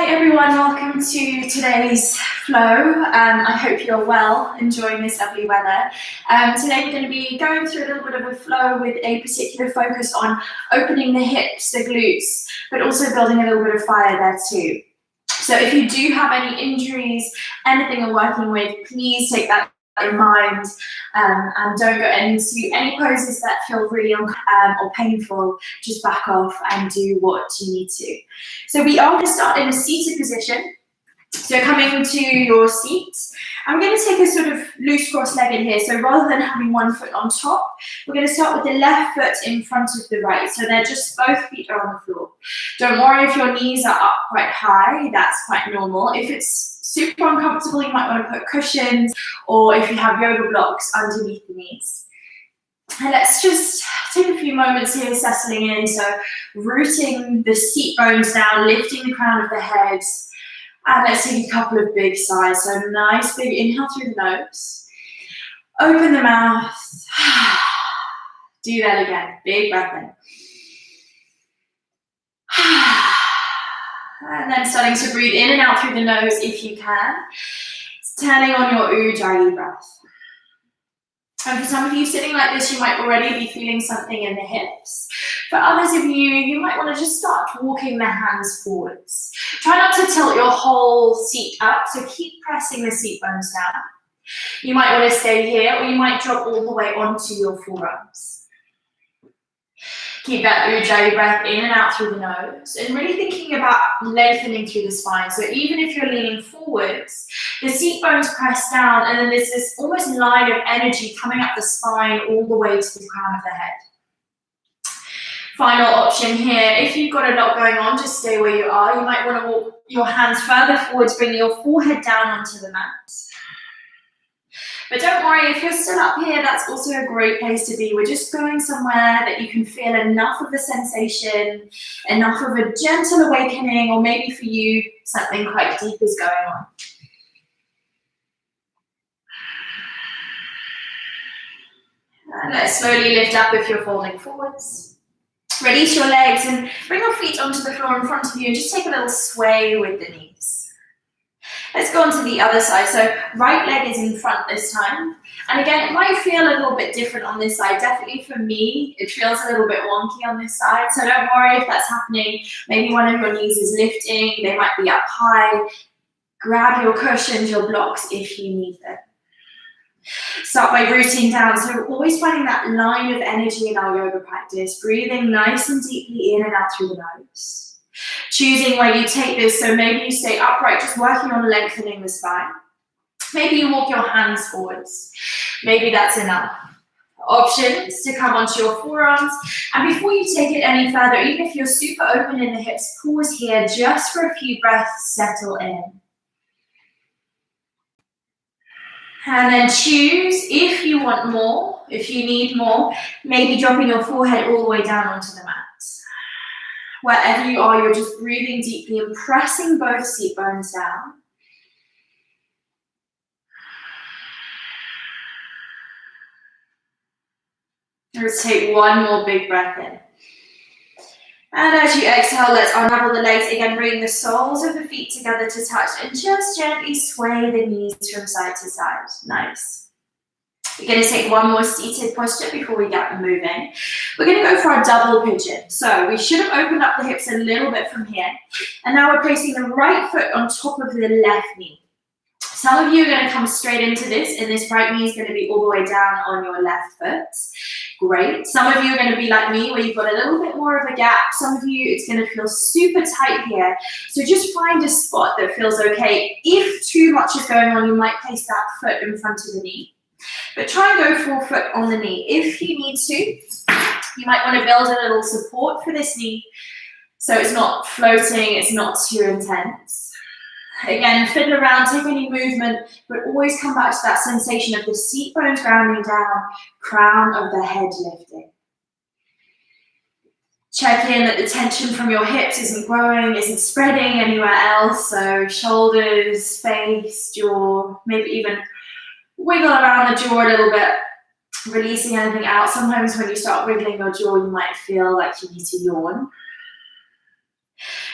Hi everyone, welcome to today's flow. I hope you're well, enjoying this lovely weather. Today we're going to be going through a little bit of a flow with a particular focus on opening the hips, the glutes, but also building a little bit of fire there too. So if you do have any injuries, anything you're working with, please take that in mind and don't go into any poses that feel really or painful. Just back off and do what you need to. So we are going to start in a seated position. So coming to your seat, I'm going to take a sort of loose cross-legged here. So rather than having one foot on top, we're going to start with the left foot in front of the right. So they're just both feet are on the floor. Don't worry if your knees are up quite high, that's quite normal. If it's super uncomfortable, you might want to put cushions, or if you have yoga blocks underneath the knees. And let's just take a few moments here settling in. So rooting the seat bones down, lifting the crown of the head. And let's take a couple of big sighs. So nice big inhale through the nose. Open the mouth. Do that again. Big breath in. And then starting to breathe in and out through the nose if you can. Turning on your ujjayi breath. And for some of you sitting like this, you might already be feeling something in the hips. For others of you, you might want to just start walking the hands forwards. Try not to tilt your whole seat up, so keep pressing the seat bones down. You might want to stay here, or you might drop all the way onto your forearms. Keep that ujjayi breath in and out through the nose, and really thinking about lengthening through the spine. So even if you're leaning forwards, the seat bones press down, and then there's this almost line of energy coming up the spine all the way to the crown of the head. Final option here, if you've got a lot going on, just stay where you are. You might want to walk your hands further forwards, bring your forehead down onto the mat. But don't worry, if you're still up here, that's also a great place to be. We're just going somewhere that you can feel enough of the sensation, enough of a gentle awakening, or maybe for you, something quite deep is going on. And let's slowly lift up if you're folding forwards. Release your legs and bring your feet onto the floor in front of you and just take a little sway with the knees. Let's go on to the other side. So right leg is in front this time. And again, it might feel a little bit different on this side. Definitely for me, it feels a little bit wonky on this side. So don't worry if that's happening. Maybe one of your knees is lifting. They might be up high. Grab your cushions, your blocks if you need them. Start by rooting down. So we're always finding that line of energy in our yoga practice. Breathing nice and deeply in and out through the nose. Choosing where you take this, so maybe you stay upright, just working on lengthening the spine. Maybe you walk your hands forwards. Maybe that's enough. Options to come onto your forearms. And before you take it any further, even if you're super open in the hips, pause here just for a few breaths, settle in. And then choose if you want more, if you need more, maybe dropping your forehead all the way down onto the mat. Wherever you are, you're just breathing deeply and pressing both seat bones down. Let's take one more big breath in. And as you exhale, let's unravel the legs again. Bring the soles of the feet together to touch and just gently sway the knees from side to side. Nice. We're going to take one more seated posture before we get moving. We're going to go for our double pigeon. So we should have opened up the hips a little bit from here. And now we're placing the right foot on top of the left knee. Some of you are going to come straight into this, and this right knee is going to be all the way down on your left foot. Great. Some of you are going to be like me, where you've got a little bit more of a gap. Some of you, it's going to feel super tight here. So just find a spot that feels okay. If too much is going on, you might place that foot in front of the knee. But try and go full foot on the knee. If you need to, you might want to build a little support for this knee so it's not floating, it's not too intense. Again, fiddle around, take any movement, but always come back to that sensation of the seat bones grounding down, crown of the head lifting. Check in that the tension from your hips isn't growing, isn't spreading anywhere else. So shoulders, face, jaw, maybe even wiggle around the jaw a little bit, releasing anything out. Sometimes when you start wiggling your jaw, you might feel like you need to yawn.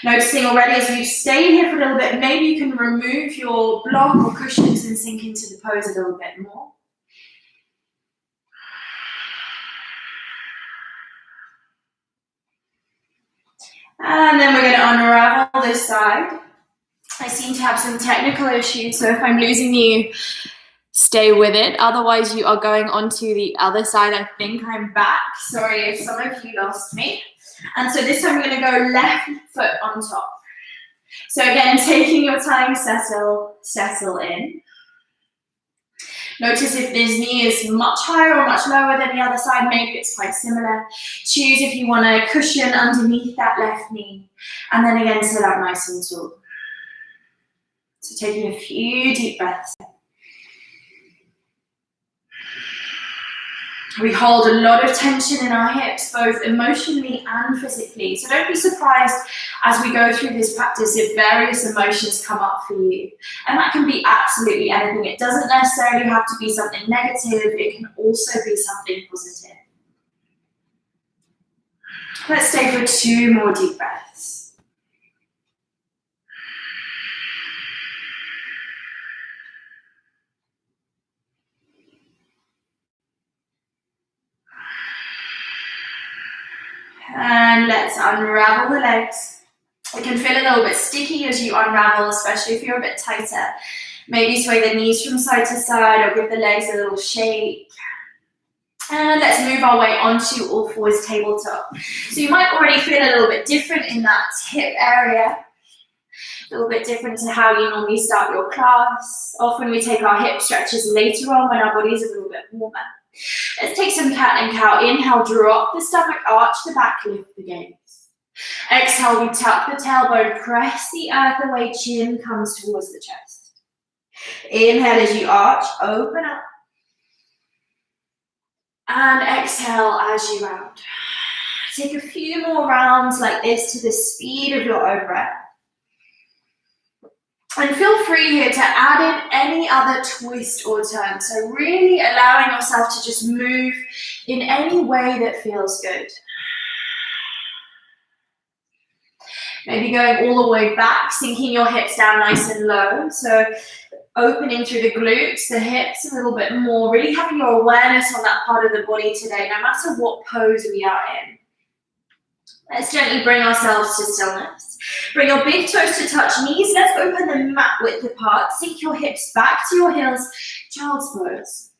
Noticing already as you stay here for a little bit, maybe you can remove your block or cushions and sink into the pose a little bit more. And then we're going to unravel this side. I seem to have some technical issues, so if I'm losing you, stay with it. Otherwise, you are going onto the other side. I think I'm back. Sorry if some of you lost me. And so this time we're going to go left foot on top. So again, taking your time, settle in. Notice if this knee is much higher or much lower than the other side, maybe it's quite similar. Choose if you want a cushion underneath that left knee. And then again, sit up nice and tall. So taking a few deep breaths. We hold a lot of tension in our hips, both emotionally and physically. So don't be surprised as we go through this practice if various emotions come up for you. And that can be absolutely anything. It doesn't necessarily have to be something negative. It can also be something positive. Let's stay for 2 more deep breaths. And let's unravel the legs. It can feel a little bit sticky as you unravel, especially if you're a bit tighter. Maybe sway the knees from side to side or give the legs a little shake. And let's move our way onto all fours, tabletop. So you might already feel a little bit different in that hip area. A little bit different to how you normally start your class. Often we take our hip stretches later on when our body's a little bit warmer. Let's take some cat and cow. Inhale, drop the stomach, arch the back, lift the gaze. Exhale, we tuck the tailbone, press the earth away, chin comes towards the chest. Inhale as you arch, open up. And exhale as you round. Take a few more rounds like this to the speed of your own breath. And feel free here to add in any other twist or turn. So really allowing yourself to just move in any way that feels good. Maybe going all the way back, sinking your hips down nice and low. So opening through the glutes, the hips a little bit more. Really having your awareness on that part of the body today, no matter what pose we are in. Let's gently bring ourselves to stillness. Bring your big toes to touch knees. Let's open the mat width apart. Sink your hips back to your heels. Child's pose.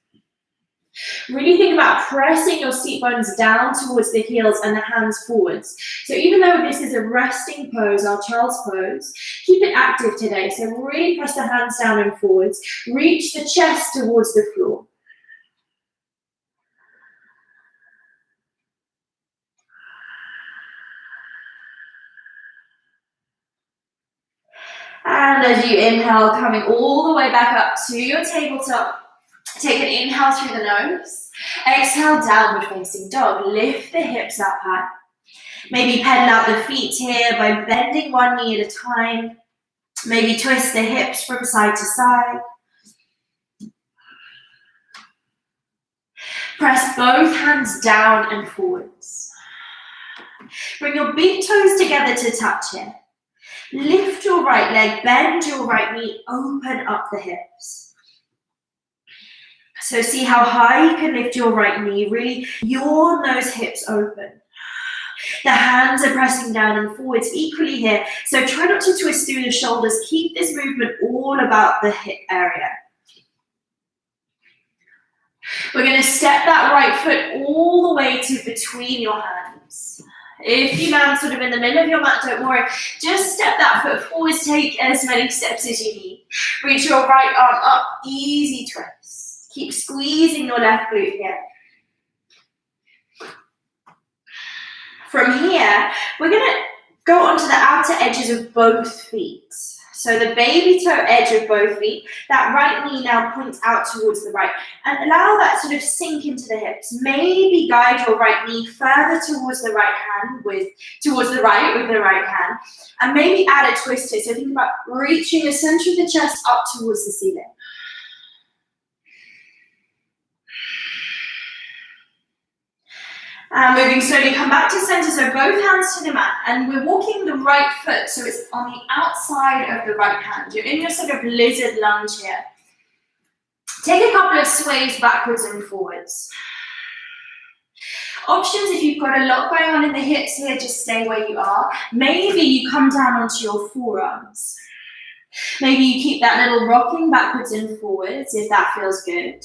Really think about pressing your seat bones down towards the heels and the hands forwards. So even though this is a resting pose, our child's pose, keep it active today. So really press the hands down and forwards. Reach the chest towards the floor. And as you inhale, coming all the way back up to your tabletop, take an inhale through the nose. Exhale, downward facing dog. Lift the hips up high. Maybe pedal out the feet here by bending one knee at a time. Maybe twist the hips from side to side. Press both hands down and forwards. Bring your big toes together to touch here. Lift your right leg, bend your right knee, open up the hips. So see how high you can lift your right knee, really yawn those hips open. The hands are pressing down and forwards equally here. So try not to twist through the shoulders. Keep this movement all about the hip area. We're going to step that right foot all the way to between your hands. If you land sort of in the middle of your mat, don't worry. Just step that foot forwards. Take as many steps as you need. Reach your right arm up. Easy twist. Keep squeezing your left glute here. From here, we're going to go onto the outer edges of both feet. So the baby toe edge of both feet, that right knee now points out towards the right. And allow that sort of sink into the hips. Maybe guide your right knee further towards the right hand towards the right with the right hand. And maybe add a twist here. So think about reaching the center of the chest up towards the ceiling. And moving slowly, come back to center, so both hands to the mat. And we're walking the right foot, so it's on the outside of the right hand. You're in your sort of lizard lunge here. Take a couple of sways backwards and forwards. Options, if you've got a lot going on in the hips here, just stay where you are. Maybe you come down onto your forearms. Maybe you keep that little rocking backwards and forwards if that feels good.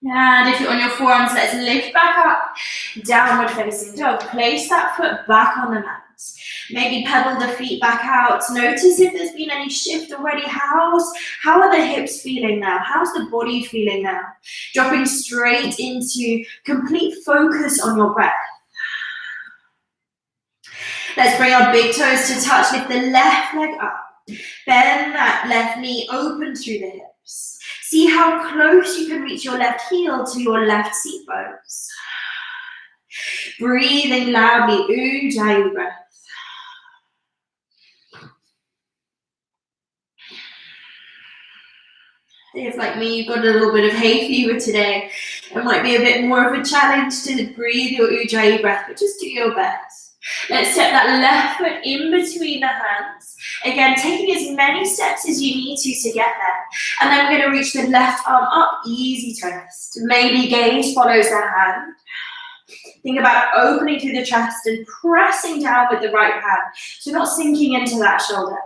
And if you're on your forearms, let's lift back up, downward facing dog. Place that foot back on the mat. Maybe pedal the feet back out. Notice if there's been any shift already. How are the hips feeling now? How's the body feeling now? Dropping straight into complete focus on your breath. Let's bring our big toes to touch. Lift the left leg up. Bend that left knee open through the hips. See how close you can reach your left heel to your left seat bones. Breathing loudly, Ujjayi breath. If, like me, you've got a little bit of hay fever today, it might be a bit more of a challenge to breathe your Ujjayi breath, but just do your best. Let's step that left foot in between the hands. Again, taking as many steps as you need to get there. And then we're going to reach the left arm up, easy twist. Maybe gaze follows the hand. Think about opening through the chest and pressing down with the right hand. So not sinking into that shoulder.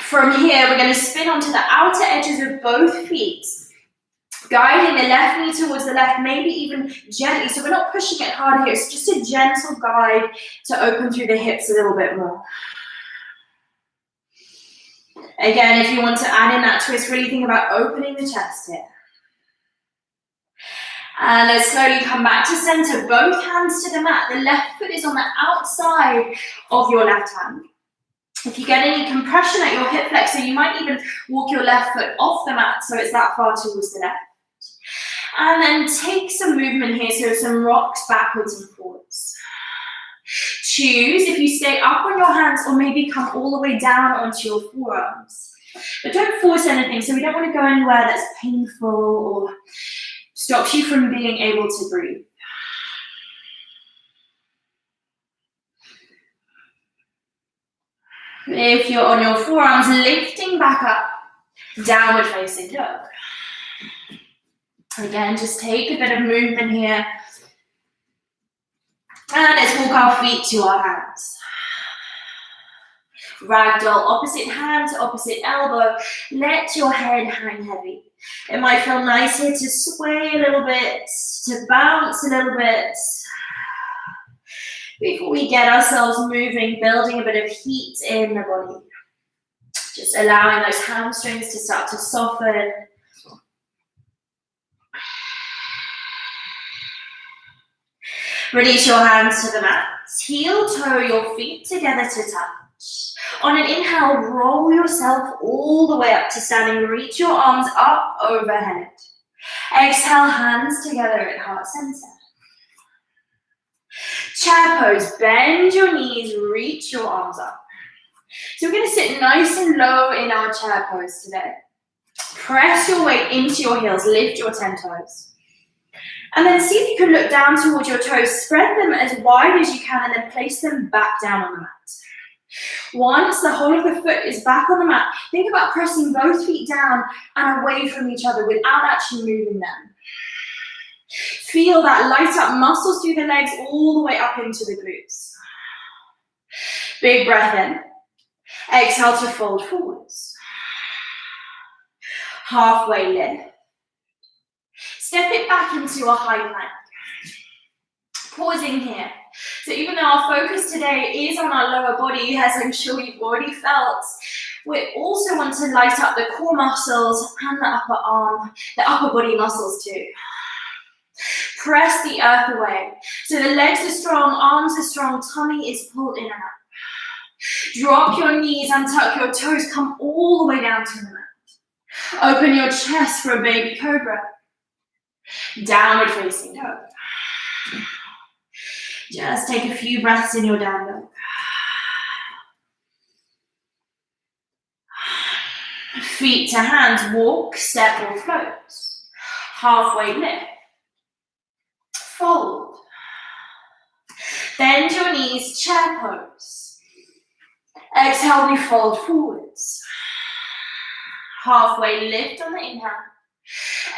From here, we're going to spin onto the outer edges of both feet, guiding the left knee towards the left, maybe even gently. So we're not pushing it hard here. It's just a gentle guide to open through the hips a little bit more. Again, if you want to add in that twist, really think about opening the chest here. And let's slowly come back to center, both hands to the mat. The left foot is on the outside of your left hand. If you get any compression at your hip flexor, you might even walk your left foot off the mat so it's that far towards the left. And then take some movement here, so some rocks backwards and forwards. Choose if you stay up on your hands or maybe come all the way down onto your forearms. But don't force anything, so we don't want to go anywhere that's painful or stops you from being able to breathe. If you're on your forearms, lifting back up, downward facing dog. Again, just take a bit of movement here. And let's walk our feet to our hands. Ragdoll, opposite hand to opposite elbow. Let your head hang heavy. It might feel nice here to sway a little bit, to bounce a little bit. Before we get ourselves moving, building a bit of heat in the body. Just allowing those hamstrings to start to soften. Release your hands to the mat. Heel toe your feet together to touch. On an inhale, roll yourself all the way up to standing. Reach your arms up overhead. Exhale, hands together at heart center. Chair pose, bend your knees, reach your arms up. So we're going to sit nice and low in our chair pose today. Press your weight into your heels, lift your 10 toes. And then see if you can look down towards your toes, spread them as wide as you can and then place them back down on the mat. Once the whole of the foot is back on the mat, think about pressing both feet down and away from each other without actually moving them. Feel that light up muscles through the legs all the way up into the glutes. Big breath in. Exhale to fold forwards. Halfway lift. Step it back into a high plank. Pausing here. So even though our focus today is on our lower body, as I'm sure you've already felt, we also want to light up the core muscles and the upper arm, the upper body muscles too. Press the earth away. So the legs are strong, arms are strong, tummy is pulled in and up. Drop your knees and tuck your toes, come all the way down to the mat. Open your chest for a baby cobra. Downward facing dog. Just take a few breaths in your down dog. Feet to hands, walk, step or float. Halfway lift. Fold. Bend your knees, chair pose. Exhale, we fold forwards. Halfway lift on the inhale.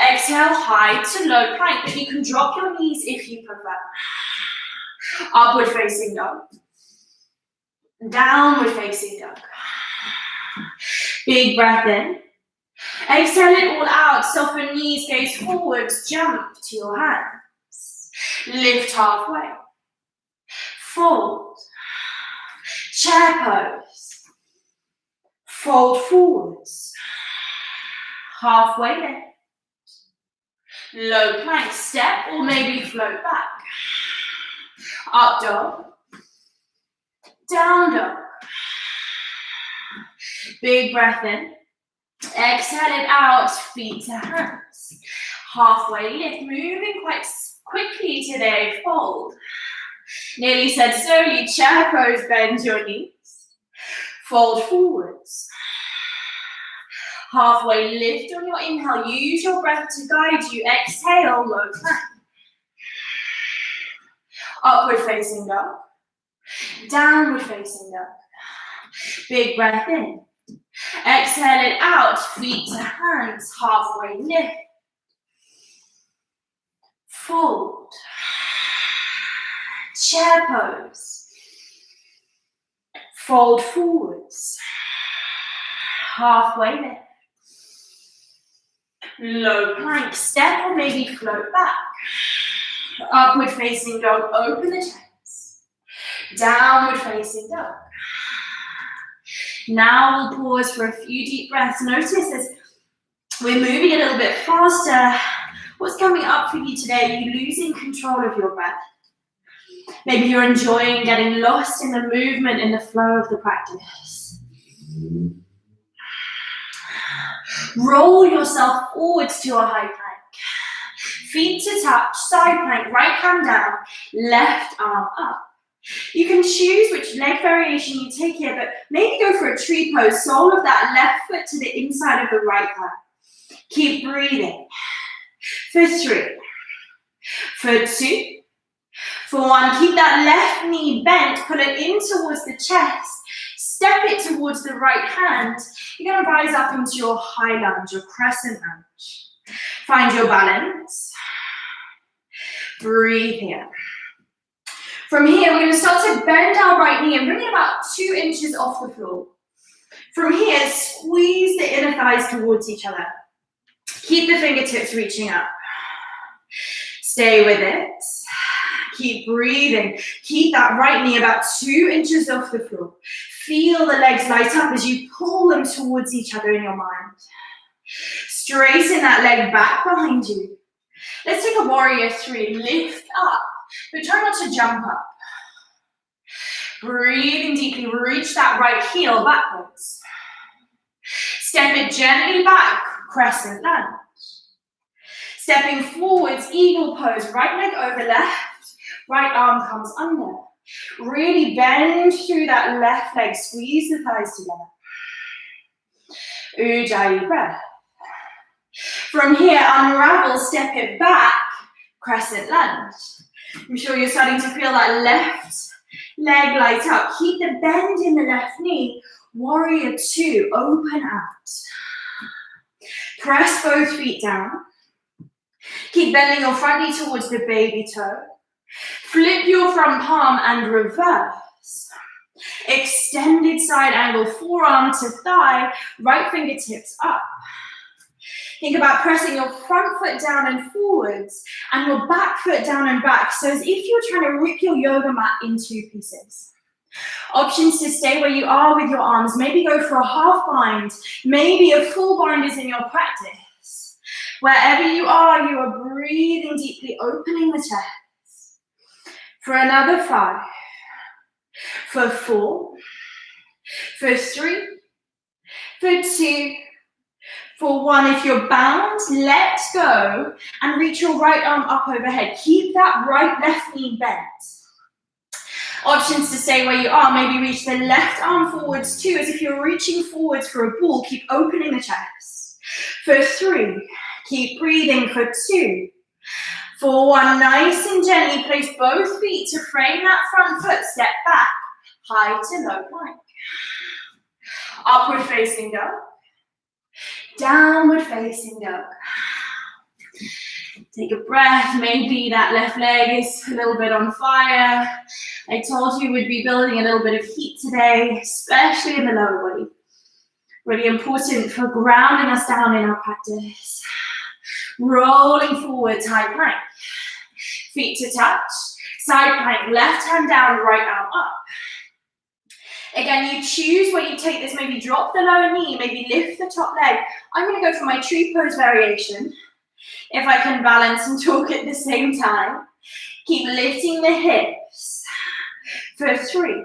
Exhale, high to low plank, but you can drop your knees if you prefer. Upward facing dog. Downward facing dog. Big breath in. Exhale it all out. Soften knees, gaze forwards. Jump to your hands. Lift halfway. Fold. Chair pose. Fold forwards. Halfway lift. Low plank step or maybe float back. Up dog. Down dog. Big breath in. Exhale it out, feet to hands. Halfway lift, moving quite quickly today, fold. Nearly said slowly, chair pose, bend your knees. Fold forwards. Halfway lift on your inhale, use your breath to guide you. Exhale, low plank. Upward facing dog. Downward facing dog. Big breath in. Exhale it out, feet to hands, halfway lift. Fold. Chair pose. Fold forwards. Halfway lift. Low plank step or maybe float back. Upward facing dog, open the chest. Downward facing dog. Now we'll pause for a few deep breaths. Notice as we're moving a little bit faster, what's coming up for you today? Are you losing control of your breath? Maybe you're enjoying getting lost in the movement and the flow of the practice. Roll yourself forwards to a high plank. Feet to touch, side plank, right hand down, left arm up. You can choose which leg variation you take here, but maybe go for a tree pose, sole of that left foot to the inside of the right hand. Keep breathing. For 3, for 2, for 1. Keep that left knee bent, pull it in towards the chest, step it towards the right hand. You're going to rise up into your high lunge, your crescent lunge. Find your balance. Breathe here. From here, we're going to start to bend our right knee and bring it about 2 inches off the floor. From here, squeeze the inner thighs towards each other. Keep the fingertips reaching up. Stay with it. Keep breathing. Keep that right knee about 2 inches off the floor. Feel the legs light up as you pull them towards each other in your mind. Straighten that leg back behind you. Let's take a warrior 3. Lift up, but try not to jump up. Breathing deeply, reach that right heel backwards. Step it gently back, crescent lunge. Stepping forwards, eagle pose, right leg over left, right arm comes under. Really bend through that left leg, squeeze the thighs together. Ujjayi breath. From here, unravel, step it back, crescent lunge. I'm sure you're starting to feel that left leg light up. Keep the bend in the left knee. Warrior 2, open out. Press both feet down. Keep bending your front knee towards the baby toe. Flip your front palm and reverse. Extended side angle, forearm to thigh, right fingertips up. Think about pressing your front foot down and forwards and your back foot down and back. So as if you're trying to rip your yoga mat in 2 pieces. Options to stay where you are with your arms. Maybe go for a half bind. Maybe a full bind is in your practice. Wherever you are breathing deeply, opening the chest. For another 5. For 4. For 3. For 2. For 1, if you're bound, let go and reach your right arm up overhead. Keep that right left knee bent. Options to stay where you are, maybe reach the left arm forwards too, as if you're reaching forwards for a ball. Keep opening the chest. For 3, keep breathing. For 2, for 1, nice and gently place both feet to frame that front foot. Step back, high to low plank. Upward facing dog. Downward facing dog. Take a breath. Maybe that left leg is a little bit on fire. I told you we'd be building a little bit of heat today, especially in the lower body. Really important for grounding us down in our practice. Rolling forwards, high plank. Feet to touch. Side plank, left hand down, right arm up. Again, you choose where you take this, maybe drop the lower knee, maybe lift the top leg. I'm going to go for my tree pose variation. If I can balance and talk at the same time. Keep lifting the hips. For 3,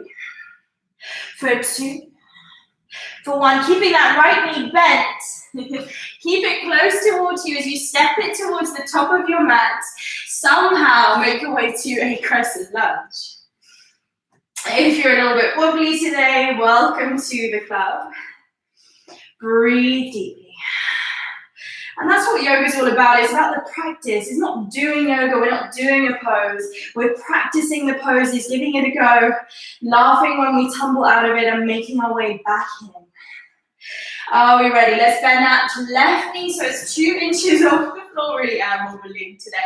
for 2, for 1. Keeping that right knee bent. Keep it close towards you as you step it towards the top of your mat. Somehow make your way to a crescent lunge. If you're a little bit wobbly today, welcome to the club. Breathe deeply. And that's what yoga is all about. It's about the practice. It's not doing yoga. We're not doing a pose. We're practicing the poses, giving it a go, laughing when we tumble out of it and making our way back in. Are we ready? Let's bend that left knee so it's 2 inches off the floor. Really am wobbling today.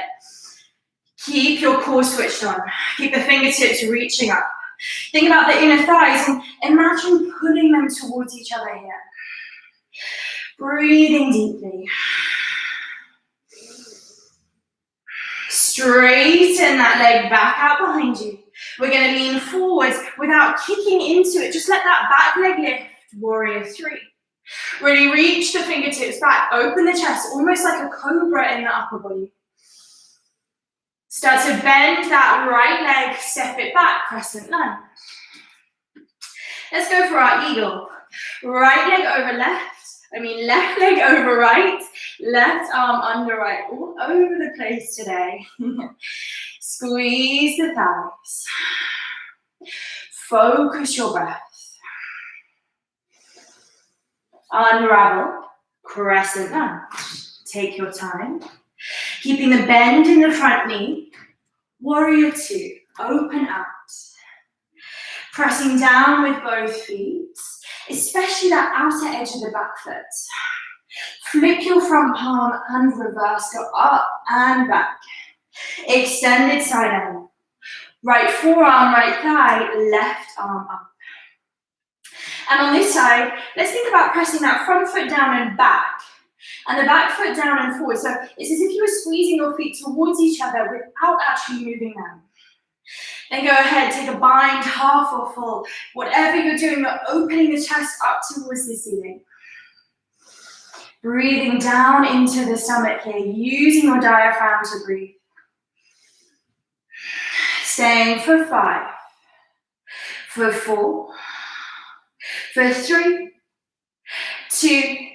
Keep your core switched on. Keep the fingertips reaching up. Think about the inner thighs and imagine pulling them towards each other here. Breathing deeply. Straighten that leg back out behind you. We're going to lean forwards without kicking into it. Just let that back leg lift. Warrior 3. Really reach the fingertips back. Open the chest, almost like a cobra in the upper body. Start to bend that right leg. Step it back. Crescent lunge. Let's go for our eagle. Right leg over left. Left leg over right, left arm under right, all over the place today. Squeeze the thighs. Focus your breath. Unravel, crescent lunge. Take your time. Keeping the bend in the front knee. Warrior 2, open out. Pressing down with both feet. Especially that outer edge of the back foot. Flip your front palm and reverse. Go up and back. Extended side angle. Right forearm, right thigh, left arm up. And on this side, let's think about pressing that front foot down and back. And the back foot down and forward. So it's as if you were squeezing your feet towards each other without actually moving them. Then go ahead, take a bind, half or full. Whatever you're doing, you're opening the chest up towards the ceiling. Breathing down into the stomach here, using your diaphragm to breathe. Staying for 5, for 4, for 3, 2,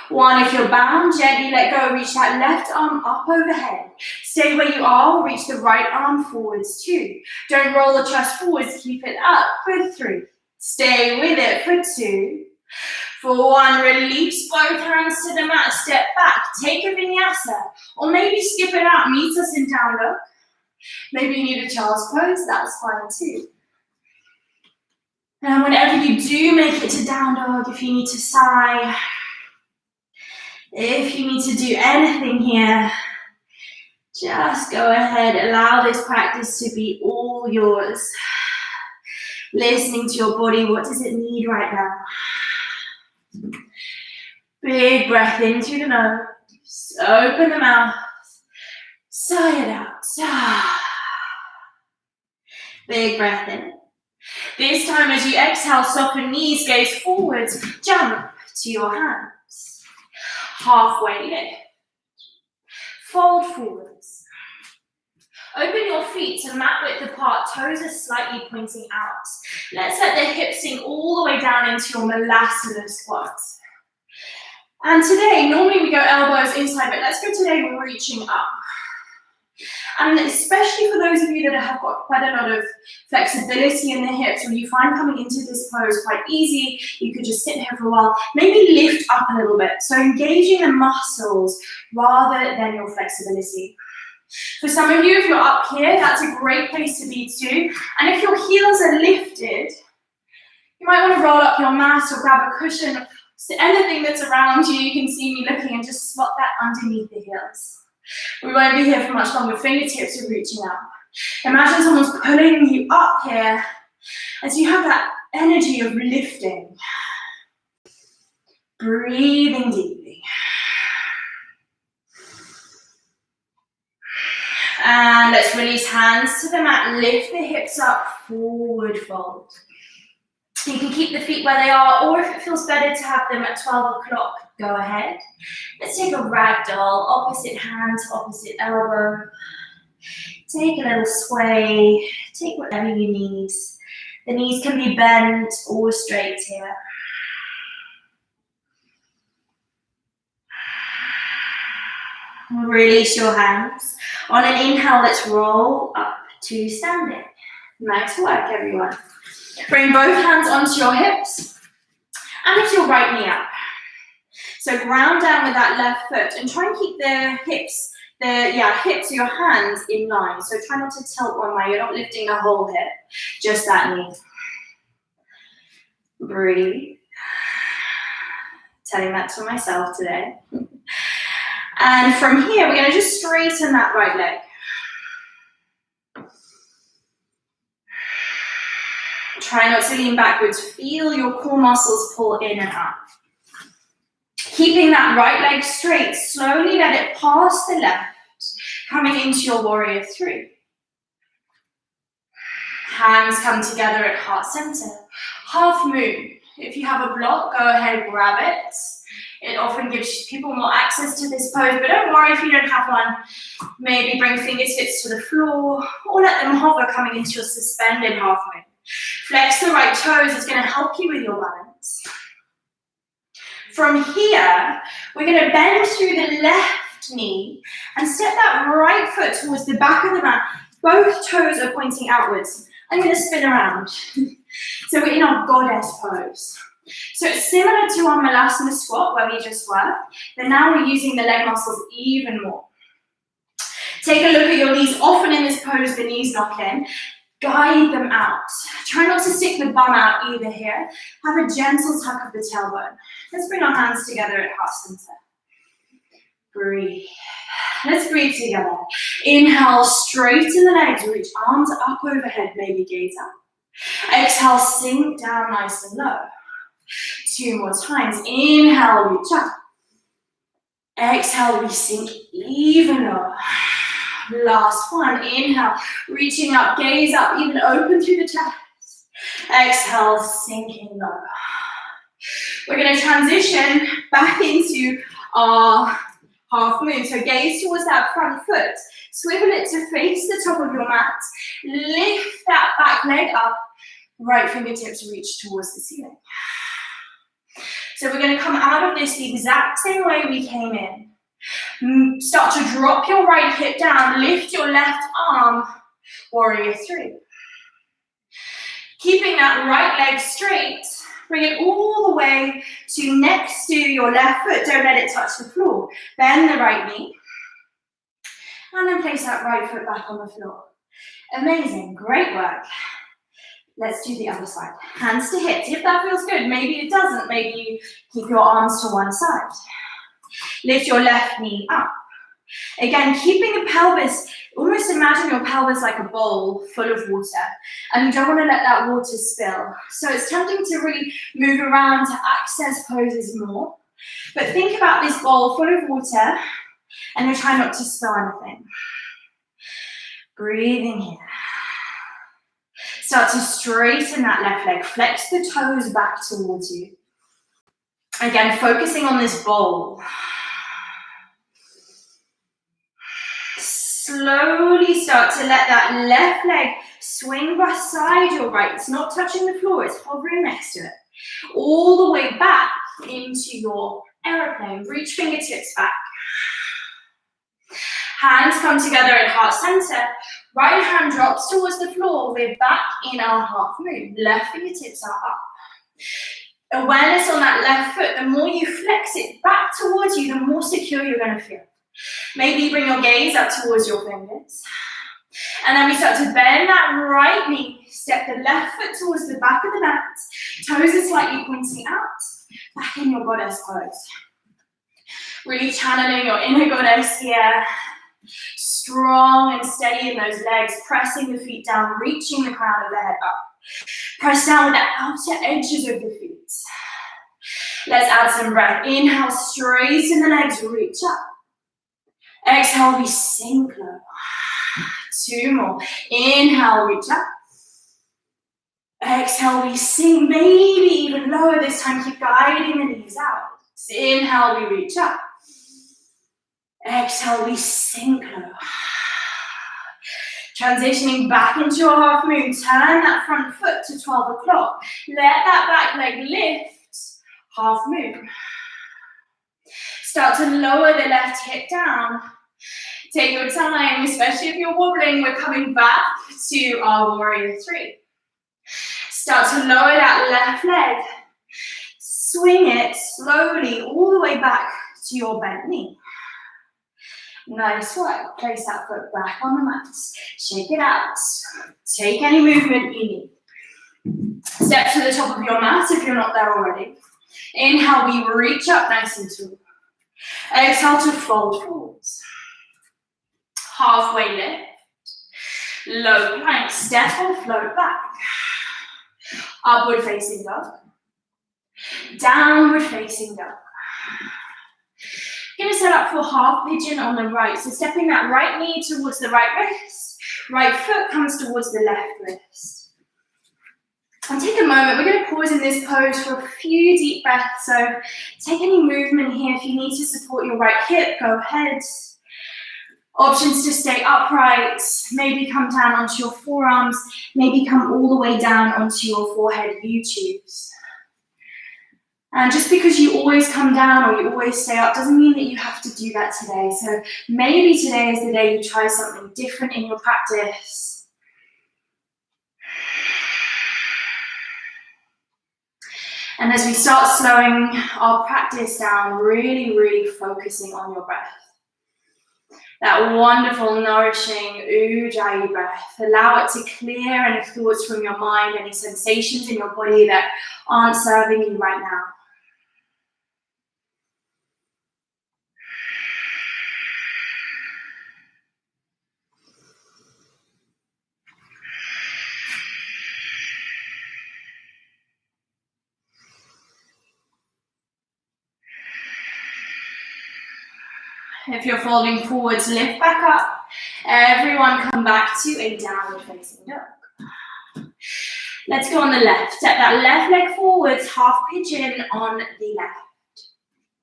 1. If you're bound, gently let go. Reach that left arm up overhead. Stay where you are. Reach the right arm forwards 2. Don't roll the chest forwards. Keep it up for 3. Stay with it for 2. For 1, release both hands to the mat. Step back. Take a vinyasa. Or maybe skip it out. Meet us in down dog. Maybe you need a child's pose. That's fine too. And whenever you do make it to down dog, if you need to sigh, if you need to do anything here, just go ahead, allow this practice to be all yours. Listening to your body, what does it need right now? Big breath in through the nose, open the mouth, sigh it out. Sigh. Big breath in. This time as you exhale, soften knees, gaze forwards, jump to your hands. Halfway lift. Fold forwards. Open your feet to mat width apart, toes are slightly pointing out. Let's let the hips sink all the way down into your Malasana squat. And today, normally we go elbows inside, but let's go today reaching up. And especially for those of you that have got quite a lot of flexibility in the hips, when you find coming into this pose quite easy, you could just sit here for a while, maybe lift up a little bit. So engaging the muscles rather than your flexibility. For some of you, if you're up here, that's a great place to be too. And if your heels are lifted, you might want to roll up your mat or grab a cushion. So anything that's around you, you can see me looking and just spot that underneath the heels. We won't be here for much longer. Fingertips are reaching up. Imagine someone's pulling you up here as you have that energy of lifting. Breathing deeply. And let's release hands to the mat. Lift the hips up, forward fold. You can keep the feet where they are, or if it feels better to have them at 12 o'clock, go ahead. Let's take a ragdoll, opposite hand, opposite elbow. Take a little sway, take whatever you need. The knees can be bent or straight here. Release your hands. On an inhale, let's roll up to standing. Nice work, everyone. Bring both hands onto your hips and lift your right knee up. So ground down with that left foot and try and keep the hips, hips of your hands in line. So try not to tilt one way. You're not lifting the whole hip, just that knee. Breathe. Telling that to myself today. And from here, we're going to just straighten that right leg. Try not to lean backwards. Feel your core muscles pull in and up. Keeping that right leg straight, slowly let it pass the left, coming into your warrior three. Hands come together at heart center. Half moon. If you have a block, go ahead, grab it. It often gives people more access to this pose, but don't worry if you don't have one. Maybe bring fingertips to the floor or let them hover coming into your suspended half moon. Flex the right toes, it's going to help you with your balance. From here, we're going to bend through the left knee and step that right foot towards the back of the mat. Both toes are pointing outwards. I'm going to spin around. So we're in our goddess pose. So it's similar to our Malasana squat where we just were, but now we're using the leg muscles even more. Take a look at your knees. Often in this pose, the knees knock in. Guide them out. Try not to stick the bum out either here. Have a gentle tuck of the tailbone. Let's bring our hands together at heart center. Breathe. Let's breathe together. Inhale, straighten the legs. Reach arms up overhead, maybe gaze up. Exhale, sink down nice and low. 2 more times. Inhale, reach up. Exhale, we sink even lower. Last one. Inhale, reaching up, gaze up, even open through the chest. Exhale, sinking lower. We're going to transition back into our half moon. So gaze towards that front foot. Swivel it to face the top of your mat. Lift that back leg up. Right fingertips reach towards the ceiling. So we're going to come out of this the exact same way we came in. Start to drop your right hip down, lift your left arm, warrior three. Keeping that right leg straight, bring it all the way to next to your left foot, don't let it touch the floor. Bend the right knee, and then place that right foot back on the floor. Amazing, great work. Let's do the other side. Hands to hips, if that feels good. Maybe it doesn't, maybe you keep your arms to one side. Lift your left knee up. Again, keeping the pelvis, almost imagine your pelvis like a bowl full of water, and you don't want to let that water spill. So it's tempting to really move around to access poses more, but think about this bowl full of water, and you're trying not to spill anything. Breathing here. Start to straighten that left leg, flex the toes back towards you. Again, focusing on this bowl. Slowly start to let that left leg swing beside your right. It's not touching the floor, it's hovering next to it. All the way back into your aeroplane. Reach fingertips back. Hands come together at heart center. Right hand drops towards the floor. We're back in our half moon. Left fingertips are up. Awareness on that left foot. The more you flex it back towards you, the more secure you're going to feel. Maybe bring your gaze up towards your fingers. And then we start to bend that right knee. Step the left foot towards the back of the mat. Toes are slightly pointing out. Back in your goddess pose. Really channeling your inner goddess here. Strong and steady in those legs. Pressing the feet down. Reaching the crown of the head up. Press down with the outer edges of the feet. Let's add some breath. Inhale, straighten the legs. Reach up. Exhale, we sink low. 2 more. Inhale, reach up. Exhale, we sink, maybe even lower this time. Keep guiding the knees out. So inhale, we reach up. Exhale, we sink low. Transitioning back into your half moon. Turn that front foot to 12 o'clock. Let that back leg lift. Half moon. Start to lower the left hip down. Take your time, especially if you're wobbling. We're coming back to our warrior 3. Start to lower that left leg. Swing it slowly all the way back to your bent knee. Nice work. Place that foot back on the mat. Shake it out. Take any movement you need. Step to the top of your mat if you're not there already. Inhale, we reach up nice and tall. Exhale to fold forwards. Halfway lift. Low plank. Step or float back. Upward facing dog. Downward facing dog. Going to set up for half pigeon on the right. So stepping that right knee towards the right wrist. Right foot comes towards the left wrist. And take a moment. We're going to pause in this pose for a few deep breaths. So take any movement here. If you need to support your right hip, go ahead. Options to stay upright. Maybe come down onto your forearms. Maybe come all the way down onto your forehead. You choose. And just because you always come down or you always stay up doesn't mean that you have to do that today. So maybe today is the day you try something different in your practice. And as we start slowing our practice down, really focusing on your breath. That wonderful, nourishing Ujjayi breath. Allow it to clear any thoughts from your mind, any sensations in your body that aren't serving you right now. If you're folding forwards, lift back up. Everyone come back to a downward facing dog. Let's go on the left. Step that left leg forwards, half pigeon on the left.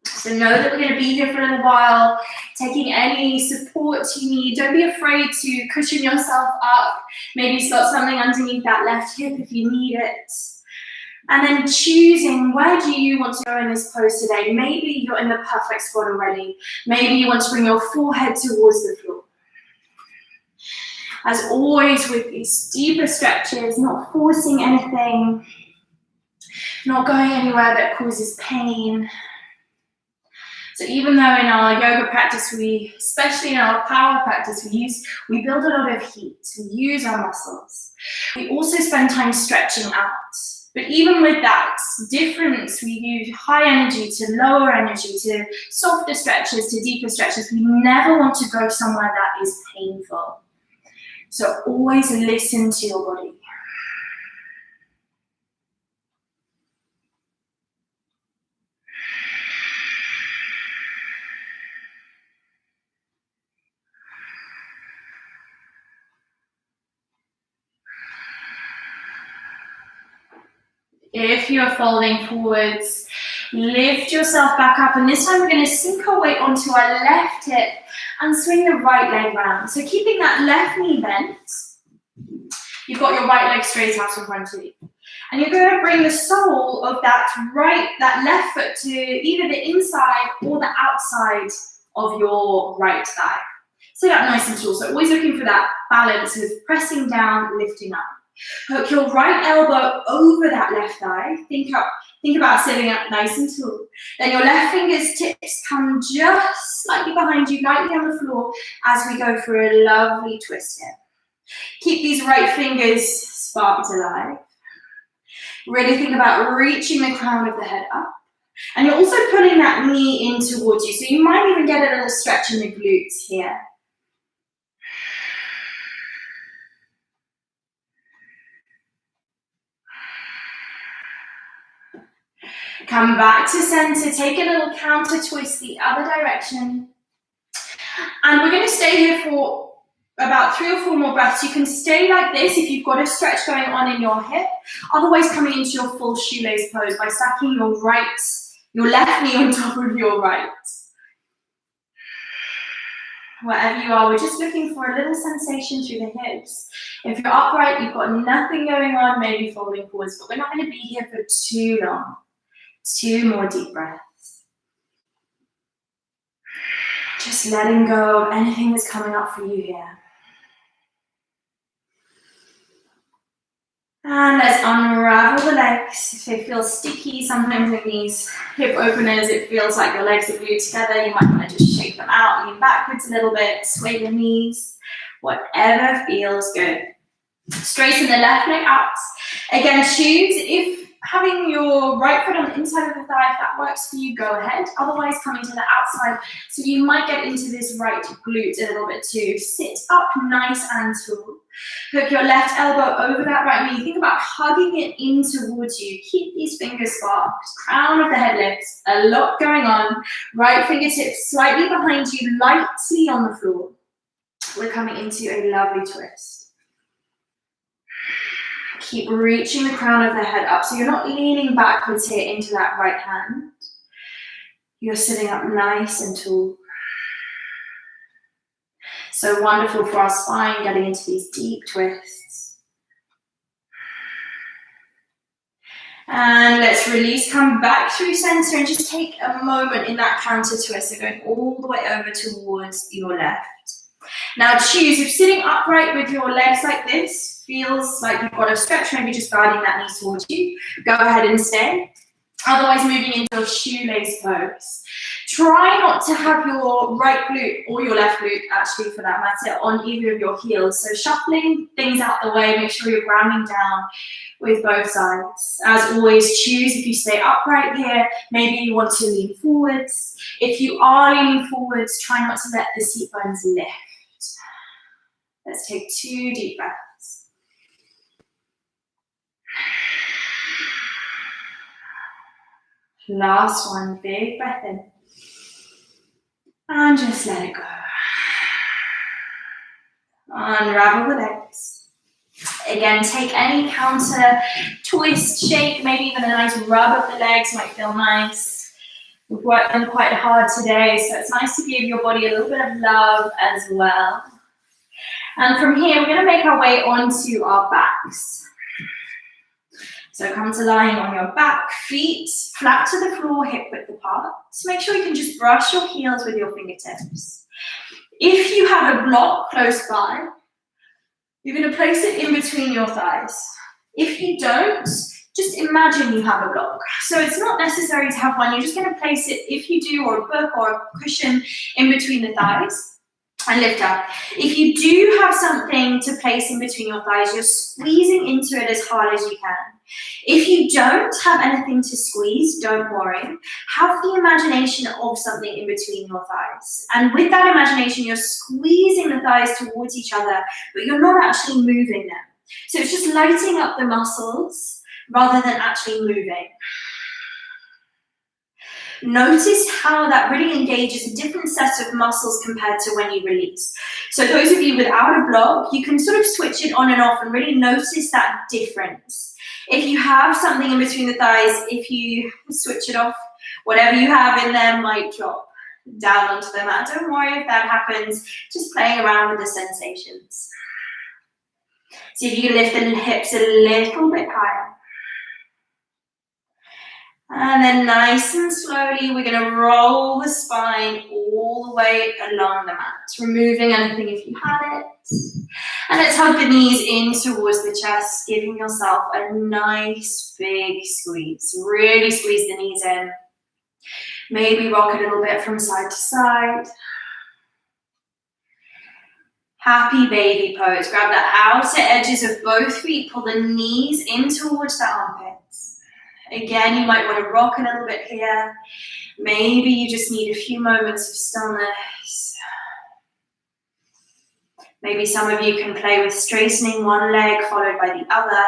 So know that we're going to be here for a little while, taking any support you need. Don't be afraid to cushion yourself up. Maybe slot something underneath that left hip if you need it. And then choosing, where do you want to go in this pose today? Maybe you're in the perfect spot already. Maybe you want to bring your forehead towards the floor. As always with these deeper stretches, not forcing anything, not going anywhere that causes pain. So even though in our yoga practice, especially in our power practice, we build a lot of heat, we use our muscles. We also spend time stretching out. But even with that difference, we use high energy to lower energy, to softer stretches, to deeper stretches. We never want to go somewhere that is painful. So always listen to your body. If you're folding forwards, lift yourself back up, and this time we're going to sink our weight onto our left hip and swing the right leg round. So keeping that left knee bent, you've got your right leg straight out in front of you. And you're going to bring the sole of that left foot to either the inside or the outside of your right thigh. Sit up nice and tall. So always looking for that balance of pressing down, lifting up. Hook your right elbow over that left thigh. Think about sitting up nice and tall. Then your left fingertips come just slightly behind you, lightly on the floor as we go for a lovely twist here. Keep these right fingers sparked alive. Really think about reaching the crown of the head up. And you're also pulling that knee in towards you. So you might even get a little stretch in the glutes here. Come back to center, take a little counter twist the other direction. And we're going to stay here for about 3 or 4 more breaths. You can stay like this if you've got a stretch going on in your hip. Otherwise, coming into your full shoelace pose by stacking your left knee on top of your right. Wherever you are, we're just looking for a little sensation through the hips. If you're upright, you've got nothing going on, maybe folding forwards, but we're not going to be here for too long. 2 more deep breaths. Just letting go of anything that's coming up for you here. And let's unravel the legs. If they feel sticky, sometimes in these hip openers, it feels like your legs are glued together. You might want to just shake them out, lean backwards a little bit, sway the knees, whatever feels good. Straighten the left leg out. Again, choose if having your right foot on the inside of the thigh, if that works for you, go ahead. Otherwise, coming to the outside. So you might get into this right glute a little bit too. Sit up nice and tall. Hook your left elbow over that right knee. Think about hugging it in towards you. Keep these fingers sparked. Crown of the head lifts. A lot going on. Right fingertips slightly behind you, lightly on the floor. We're coming into a lovely twist. Keep reaching the crown of the head up. So you're not leaning backwards here into that right hand. You're sitting up nice and tall. So wonderful for our spine, getting into these deep twists. And let's release, come back through center and just take a moment in that counter twist. So going all the way over towards your left. Now choose, if sitting upright with your legs like this feels like you've got a stretch, maybe just guiding that knee towards you, go ahead and stay. Otherwise, moving into a shoelace pose. Try not to have your right glute or your left glute, actually, for that matter, on either of your heels. So shuffling things out the way, make sure you're grounding down with both sides. As always, choose if you stay upright here, maybe you want to lean forwards. If you are leaning forwards, try not to let the seat bones lift. Let's take 2 deep breaths. Last one, big breath in. And just let it go. Unravel the legs. Again, take any counter twist, shake, maybe even a nice rub of the legs might feel nice. We've worked them quite hard today, so it's nice to give your body a little bit of love as well. And from here, we're going to make our way onto our backs. So come to lying on your back, feet flat to the floor, hip width apart. So make sure you can just brush your heels with your fingertips. If you have a block close by, you're going to place it in between your thighs. If you don't, just imagine you have a block. So it's not necessary to have one. You're just going to place it, if you do, or a book or a cushion in between the thighs. And lift up. If you do have something to place in between your thighs, you're squeezing into it as hard as you can. If you don't have anything to squeeze, don't worry. Have the imagination of something in between your thighs. And with that imagination, you're squeezing the thighs towards each other, but you're not actually moving them. So it's just lighting up the muscles rather than actually moving. Notice how that really engages a different set of muscles compared to when you release. So those of you without a block, you can sort of switch it on and off and really notice that difference. If you have something in between the thighs, if you switch it off, whatever you have in there might drop down onto the mat. Don't worry if that happens, just playing around with the sensations. See if you can lift the hips a little bit higher. And then nice and slowly, we're going to roll the spine all the way along the mat, removing anything if you had it. And let's hug the knees in towards the chest, giving yourself a nice big squeeze. Really squeeze the knees in. Maybe rock a little bit from side to side. Happy baby pose. Grab the outer edges of both feet, pull the knees in towards the armpits. Again, you might want to rock a little bit here. Maybe you just need a few moments of stillness. Maybe some of you can play with straightening one leg followed by the other.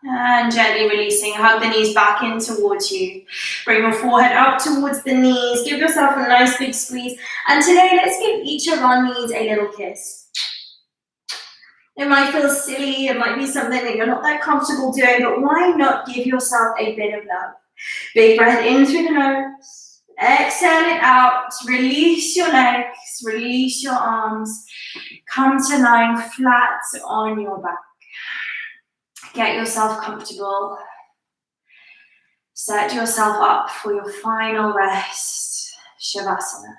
And gently releasing, hug the knees back in towards you. Bring your forehead up towards the knees. Give yourself a nice big squeeze. And today, let's give each of our knees a little kiss. It might feel silly, it might be something that you're not that comfortable doing, but why not give yourself a bit of love? Big breath in through the nose. Exhale it out. Release your legs, release your arms. Come to lying flat on your back. Get yourself comfortable. Set yourself up for your final rest, Shavasana.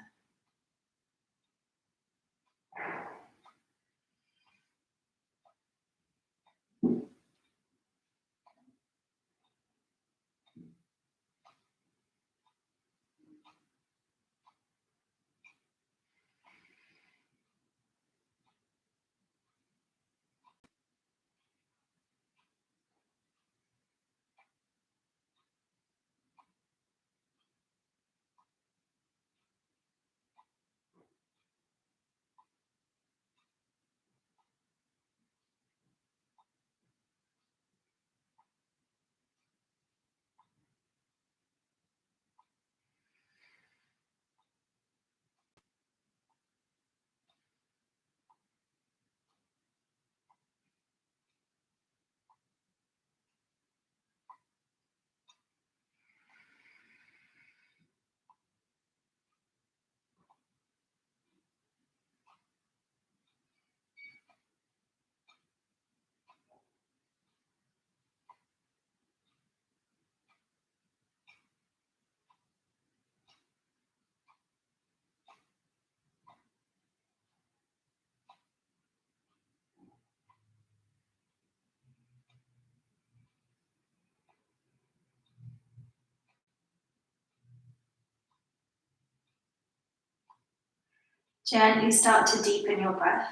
Gently start to deepen your breath.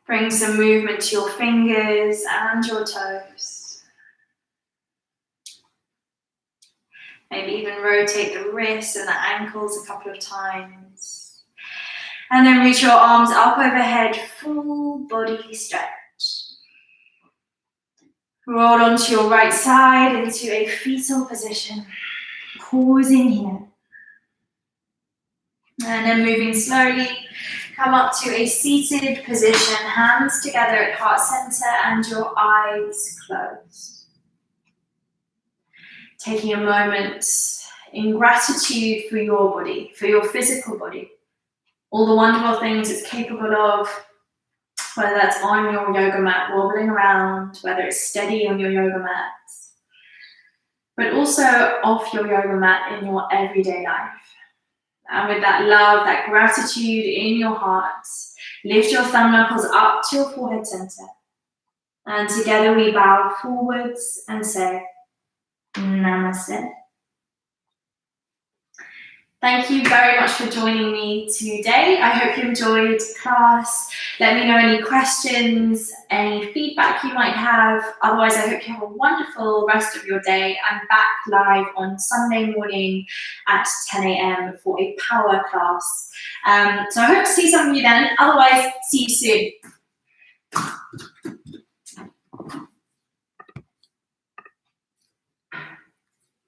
Bring some movement to your fingers and your toes. Maybe even rotate the wrists and the ankles a couple of times. And then reach your arms up overhead, full body stretch. Roll onto your right side into a fetal position. Pausing here. And then moving slowly, come up to a seated position, hands together at heart center and your eyes closed. Taking a moment in gratitude for your body, for your physical body, all the wonderful things it's capable of, whether that's on your yoga mat, wobbling around, whether it's steady on your yoga mat, but also off your yoga mat in your everyday life. And with that love, that gratitude in your heart, lift your thumb knuckles up to your forehead center. And together we bow forwards and say, Namaste. Thank you very much for joining me today. I hope you enjoyed class. Let me know any questions, any feedback you might have. Otherwise, I hope you have a wonderful rest of your day. I'm back live on Sunday morning at 10 a.m. for a power class. So I hope to see some of you then. Otherwise, see you soon.